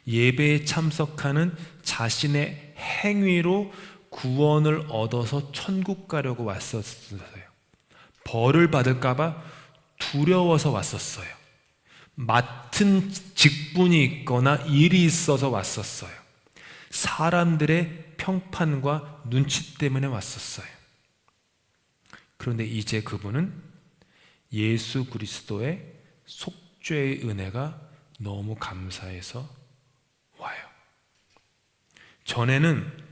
예배에 참석하는 자신의 행위로 구원을 얻어서 천국 가려고 왔었어요. 벌을 받을까 봐 두려워서 왔었어요. 맡은 직분이 있거나 일이 있어서 왔었어요. 사람들의 평판과 눈치 때문에 왔었어요. 그런데 이제 그분은 예수 그리스도의 속죄의 은혜가 너무 감사해서 와요. 전에는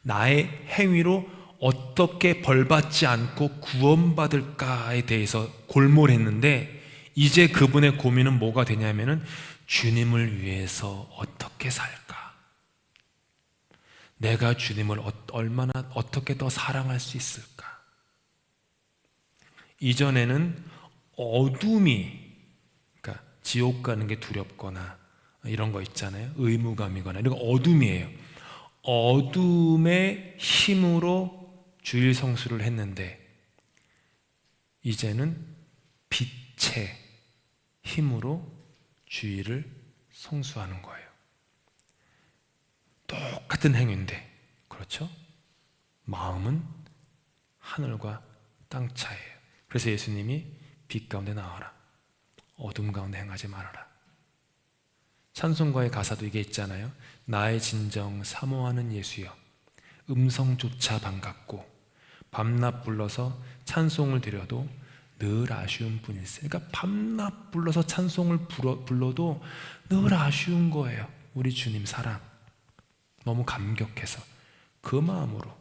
나의 행위로 어떻게 벌받지 않고 구원받을까에 대해서 골몰했는데 이제 그분의 고민은 뭐가 되냐면은 주님을 위해서 어떻게 살까? 내가 주님을 얼마나 어떻게 더 사랑할 수 있을까? 이전에는 어둠이, 그러니까 지옥 가는 게 두렵거나 이런 거 있잖아요. 의무감이거나 이런 거 어둠이에요. 어둠의 힘으로 주일 성수를 했는데 이제는 빛의 힘으로 주일을 성수하는 거예요. 똑같은 행위인데, 그렇죠? 마음은 하늘과 땅 차이예요. 그래서 예수님이 빛 가운데 나와라, 어둠 가운데 행하지 말아라. 찬송가의 가사도 이게 있잖아요. 나의 진정 사모하는 예수여, 음성조차 반갑고 밤낮 불러서 찬송을 드려도 늘 아쉬운 뿐일세. 그러니까 밤낮 불러서 찬송을 불러도 늘 아쉬운 거예요. 우리 주님 사랑 너무 감격해서 그 마음으로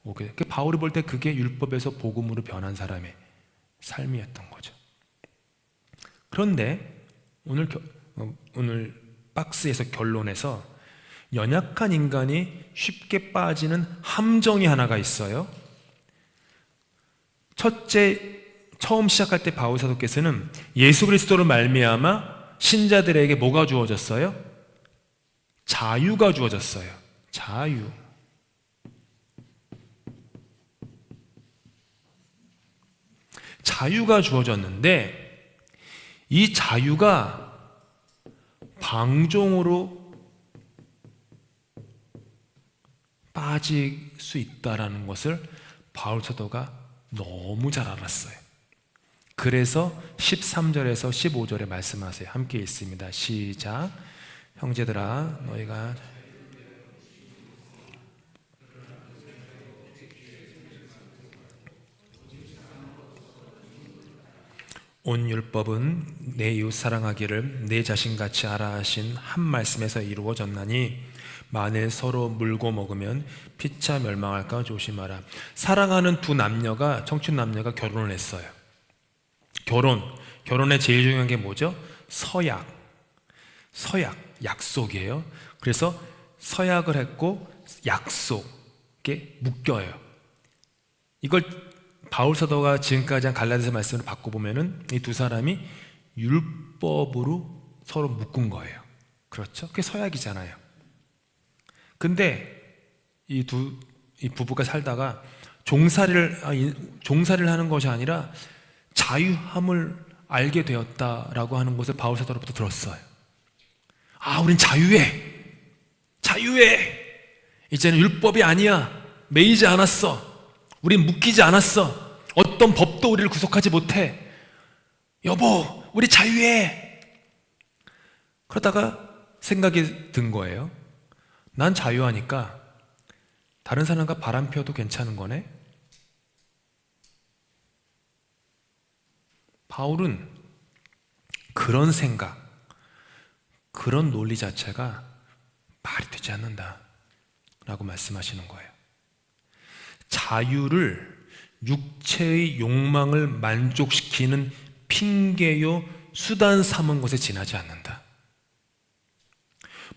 오게. 바울이 볼 때 그게 율법에서 복음으로 변한 사람의 삶이었던 거죠. 그런데 오늘 박스에서 결론에서 연약한 인간이 쉽게 빠지는 함정이 하나가 있어요. 첫째, 처음 시작할 때 바울 사도께서는 예수 그리스도를 말미암아 신자들에게 뭐가 주어졌어요? 자유가 주어졌어요. 자유. 자유가 주어졌는데 이 자유가 방종으로 빠질 수 있다는 것을 바울 사도가 너무 잘 알았어요. 그래서 13절에서 15절에 말씀하세요. 함께 읽습니다. 시작. 형제들아 너희가 온 율법은 내 이웃 사랑하기를 내 자신같이 하라 하신 한 말씀에서 이루어졌나니 만일 서로 물고 먹으면 피차 멸망할까 조심하라. 사랑하는 두 남녀가, 청춘 남녀가 결혼을 했어요. 결혼의 제일 중요한 게 뭐죠? 서약, 약속이에요. 그래서 서약을 했고 약속에 묶여요. 이걸 바울 사도가 지금까지 한 갈라디아서 말씀을 바꿔보면은 이 두 사람이 율법으로 서로 묶은 거예요. 그렇죠? 그게 서약이잖아요. 근데 이 부부가 살다가 종살이를 하는 것이 아니라 자유함을 알게 되었다라고 하는 것을 바울 사도로부터 들었어요. 아, 우린 자유해. 이제는 율법이 아니야. 매이지 않았어. 우린 묶이지 않았어. 어떤 법도 우리를 구속하지 못해. 여보, 우리 자유해. 그러다가 생각이 든 거예요. 난 자유하니까 다른 사람과 바람 피워도 괜찮은 거네. 바울은 그런 생각, 그런 논리 자체가 말이 되지 않는다 라고 말씀하시는 거예요. 자유를 육체의 욕망을 만족시키는 핑계요 수단 삼은 것에 지나지 않는다.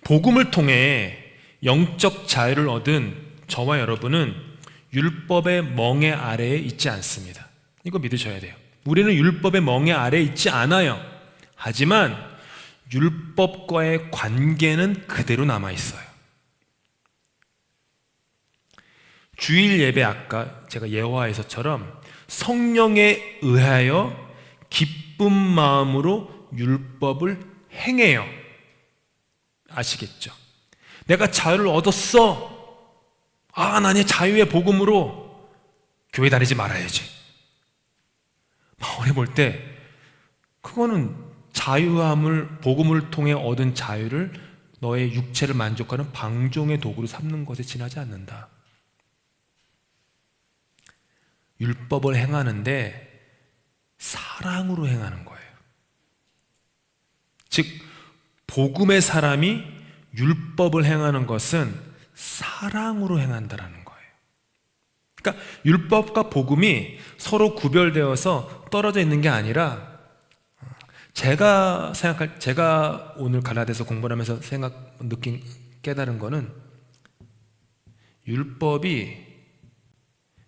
복음을 통해 영적 자유를 얻은 저와 여러분은 율법의 멍에 아래에 있지 않습니다. 이거 믿으셔야 돼요. 우리는 율법의 멍에 아래에 있지 않아요. 하지만 율법과의 관계는 그대로 남아있어요. 주일 예배 아까 제가 예화에서처럼 성령에 의하여 기쁜 마음으로 율법을 행해요. 아시겠죠? 내가 자유를 얻었어. 나 내 자유의 복음으로 교회 다니지 말아야지. 마을에 볼 때 그거는 자유함을 복음을 통해 얻은 자유를 너의 육체를 만족하는 방종의 도구로 삼는 것에 지나지 않는다. 율법을 행하는데 사랑으로 행하는 거예요. 즉 복음의 사람이 율법을 행하는 것은 사랑으로 행한다라는 거예요. 그러니까 율법과 복음이 서로 구별되어서 떨어져 있는 게 아니라 제가 오늘 갈라디아서 공부를 하면서 느낀 깨달은 거는 율법이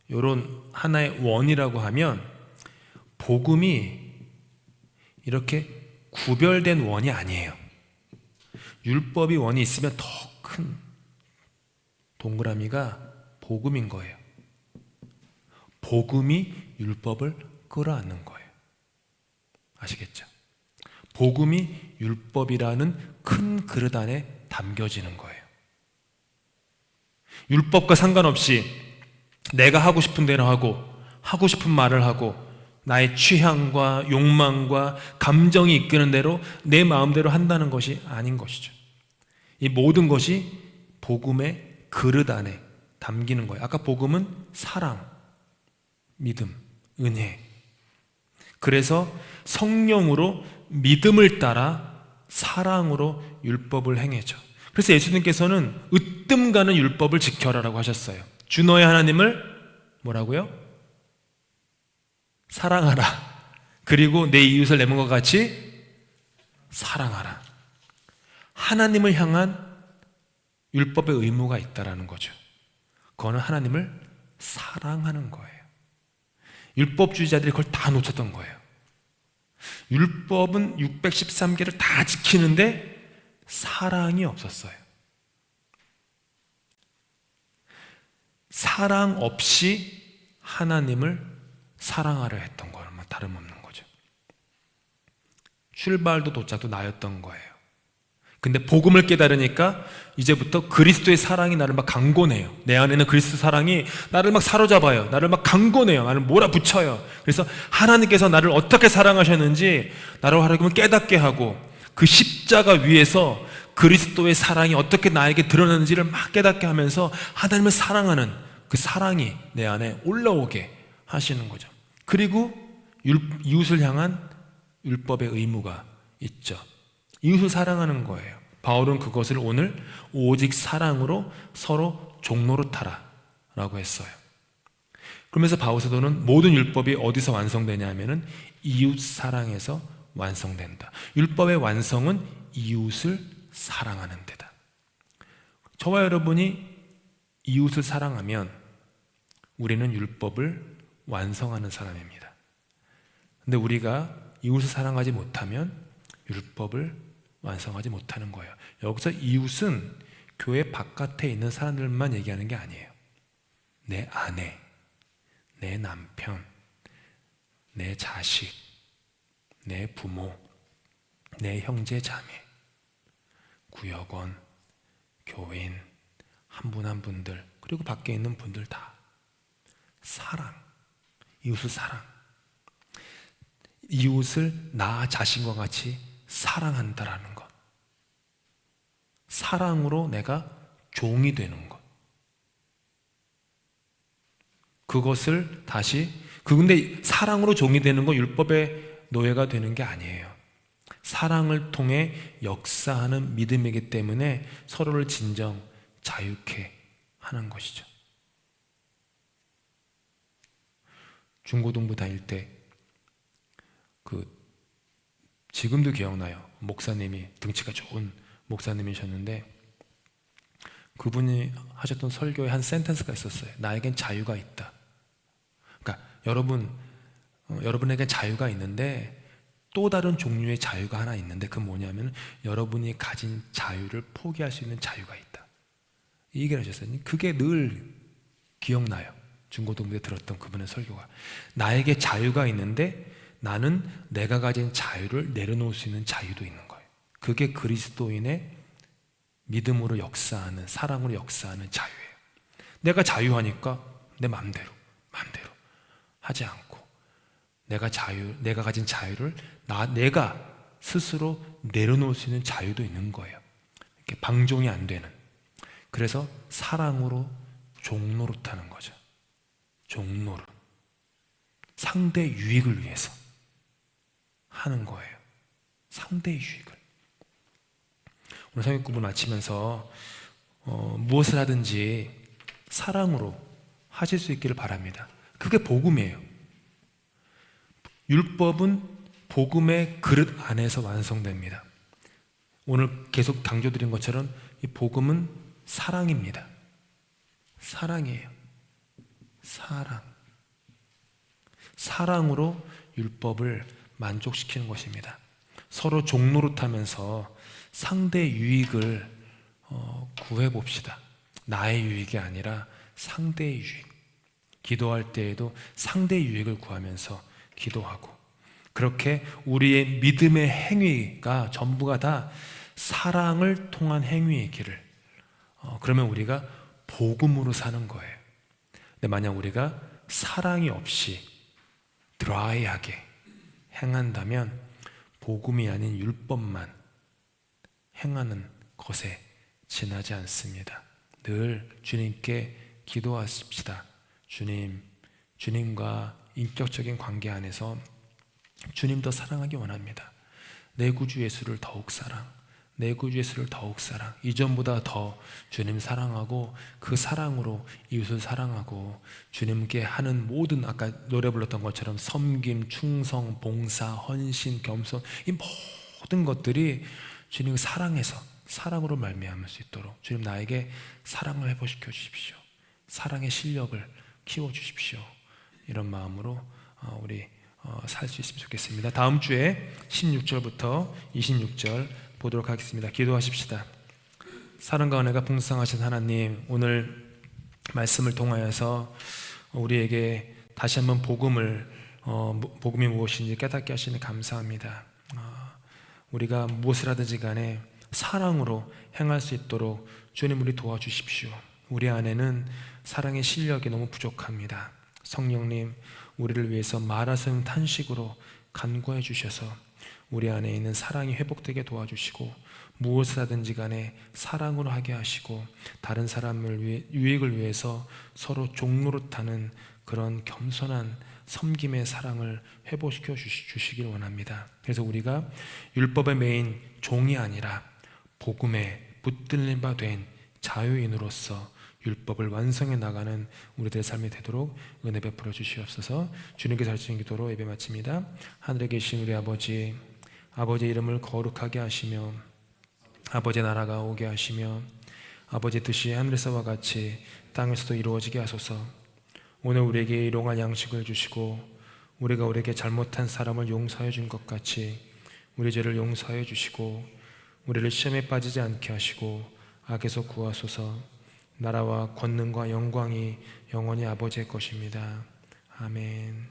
이런 하나의 원이라고 하면 복음이 이렇게 구별된 원이 아니에요. 율법이 원이 있으면 더 큰 동그라미가 복음인 거예요. 복음이 율법을 끌어안는 거예요. 아시겠죠? 복음이 율법이라는 큰 그릇 안에 담겨지는 거예요. 율법과 상관없이 내가 하고 싶은 대로 하고 하고 싶은 말을 하고 나의 취향과 욕망과 감정이 이끄는 대로 내 마음대로 한다는 것이 아닌 것이죠. 이 모든 것이 복음의 그릇 안에 담기는 거예요. 아까 복음은 사랑, 믿음, 은혜. 그래서 성령으로 믿음을 따라 사랑으로 율법을 행해죠. 그래서 예수님께서는 으뜸 가는 율법을 지켜라라고 하셨어요. 주 너의 하나님을 뭐라고요? 사랑하라. 그리고 내 이웃을 내 몸과 같이 사랑하라. 하나님을 향한 율법의 의무가 있다라는 거죠. 그거는 하나님을 사랑하는 거예요. 율법주의자들이 그걸 다 놓쳤던 거예요. 율법은 613개를 다 지키는데 사랑이 없었어요. 사랑 없이 하나님을 사랑하려 했던 거는 다름없는 거죠. 출발도 도착도 나였던 거예요. 근데 복음을 깨달으니까 이제부터 그리스도의 사랑이 나를 막 강권해요. 내 안에는 그리스도 사랑이 나를 막 사로잡아요. 나를 막 강권해요. 나를 몰아붙여요. 그래서 하나님께서 나를 어떻게 사랑하셨는지 나를 하루종일 깨닫게 하고 그 십자가 위에서 그리스도의 사랑이 어떻게 나에게 드러나는지를 막 깨닫게 하면서 하나님을 사랑하는 그 사랑이 내 안에 올라오게 하시는 거죠. 그리고 이웃을 향한 율법의 의무가 있죠. 이웃을 사랑하는 거예요. 바울은 그것을 오늘 오직 사랑으로 서로 종로로 타라 라고 했어요. 그러면서 바울 사도는 모든 율법이 어디서 완성되냐 하면은 이웃 사랑에서 완성된다. 율법의 완성은 이웃을 사랑하는 데다. 저와 여러분이 이웃을 사랑하면 우리는 율법을 완성하는 사람입니다. 근데 우리가 이웃을 사랑하지 못하면 율법을 완성하지 못하는 거예요. 여기서 이웃은 교회 바깥에 있는 사람들만 얘기하는 게 아니에요. 내 아내, 내 남편, 내 자식, 내 부모, 내 형제 자매, 구역원, 교인, 한 분 한 분들, 그리고 밖에 있는 분들 다 사랑, 이웃을 사랑. 이웃을 나 자신과 같이 사랑한다라는 것. 사랑으로 내가 종이 되는 것. 그것을 근데 사랑으로 종이 되는 건 율법의 노예가 되는 게 아니에요. 사랑을 통해 역사하는 믿음이기 때문에 서로를 진정 자유케 하는 것이죠. 중고등부 다닐 때 지금도 기억나요. 목사님이 등치가 좋은 목사님이셨는데 그분이 하셨던 설교에 한 센텐스가 있었어요. 나에겐 자유가 있다. 그러니까 여러분에게 자유가 있는데 또 다른 종류의 자유가 하나 있는데 그건 뭐냐면 여러분이 가진 자유를 포기할 수 있는 자유가 있다. 이 얘기를 하셨어요. 그게 늘 기억나요. 중고등부 때 들었던 그분의 설교가. 나에게 자유가 있는데 나는 내가 가진 자유를 내려놓을 수 있는 자유도 있는 거예요. 그게 그리스도인의 믿음으로 역사하는, 사랑으로 역사하는 자유예요. 내가 자유하니까 내 마음대로 하지 않고 내가 가진 자유를 내가 스스로 내려놓을 수 있는 자유도 있는 거예요. 이렇게 방종이 안 되는. 그래서 사랑으로 종노릇하는 거죠. 종노릇. 상대 유익을 위해서 하는 거예요. 상대 유익을. 오늘 성경공부 마치면서 무엇을 하든지 사랑으로 하실 수 있기를 바랍니다. 그게 복음이에요. 율법은 복음의 그릇 안에서 완성됩니다. 오늘 계속 강조드린 것처럼 이 복음은 사랑입니다. 사랑이에요. 사랑으로 율법을 만족시키는 것입니다. 서로 종노릇하면서 상대 유익을 구해봅시다. 나의 유익이 아니라 상대의 유익. 기도할 때에도 상대의 유익을 구하면서 기도하고, 그렇게 우리의 믿음의 행위가 전부가 다 사랑을 통한 행위이기를, 그러면 우리가 복음으로 사는 거예요. 근데 만약 우리가 사랑이 없이 드라이하게 행한다면 복음이 아닌 율법만 행하는 것에 지나지 않습니다. 늘 주님께 기도하십시다. 주님과 인격적인 관계 안에서 주님 더 사랑하기 원합니다. 내 구주 예수를 더욱 사랑, 내 구주 예수를 더욱 사랑. 이전보다 더 주님 사랑하고 그 사랑으로 이웃을 사랑하고 주님께 하는 모든, 아까 노래 불렀던 것처럼 섬김, 충성, 봉사, 헌신, 겸손, 이 모든 것들이 주님 사랑해서 사랑으로 말미암을 수 있도록 주님 나에게 사랑을 회복시켜 주십시오. 사랑의 실력을 키워 주십시오. 이런 마음으로 우리 살 수 있으면 좋겠습니다. 다음 주에 16절부터 26절 보도록 하겠습니다. 기도하십시다. 사랑과 은혜가 풍성하신 하나님, 오늘 말씀을 통하여서 우리에게 다시 한번 복음이 무엇인지 깨닫게 하시니 감사합니다. 우리가 무엇을 하든지 간에 사랑으로 행할 수 있도록 주님 우리 도와주십시오. 우리 안에는 사랑의 실력이 너무 부족합니다. 성령님, 우리를 위해서 말하는 탄식으로 간구해 주셔서 우리 안에 있는 사랑이 회복되게 도와주시고, 무엇을 하든지 간에 사랑으로 하게 하시고, 다른 사람을 유익을 위해서 서로 종노릇하는 그런 겸손한 섬김의 사랑을 회복시켜 주시길 원합니다. 그래서 우리가 율법의 매인 종이 아니라 복음에 붙들린 바 된 자유인으로서 율법을 완성해 나가는 우리들의 삶이 되도록 은혜 베풀어 주시옵소서. 주님께서 하시는 기도로 예배 마칩니다. 하늘에 계신 우리 아버지, 아버지의 이름을 거룩하게 하시며 아버지의 나라가 오게 하시며 아버지의 뜻이 하늘에서와 같이 땅에서도 이루어지게 하소서. 오늘 우리에게 일용할 양식을 주시고 우리에게 잘못한 사람을 용서해 준 것 같이 우리 죄를 용서해 주시고 우리를 시험에 빠지지 않게 하시고 악에서 구하소서. 나라와 권능과 영광이 영원히 아버지의 것입니다. 아멘.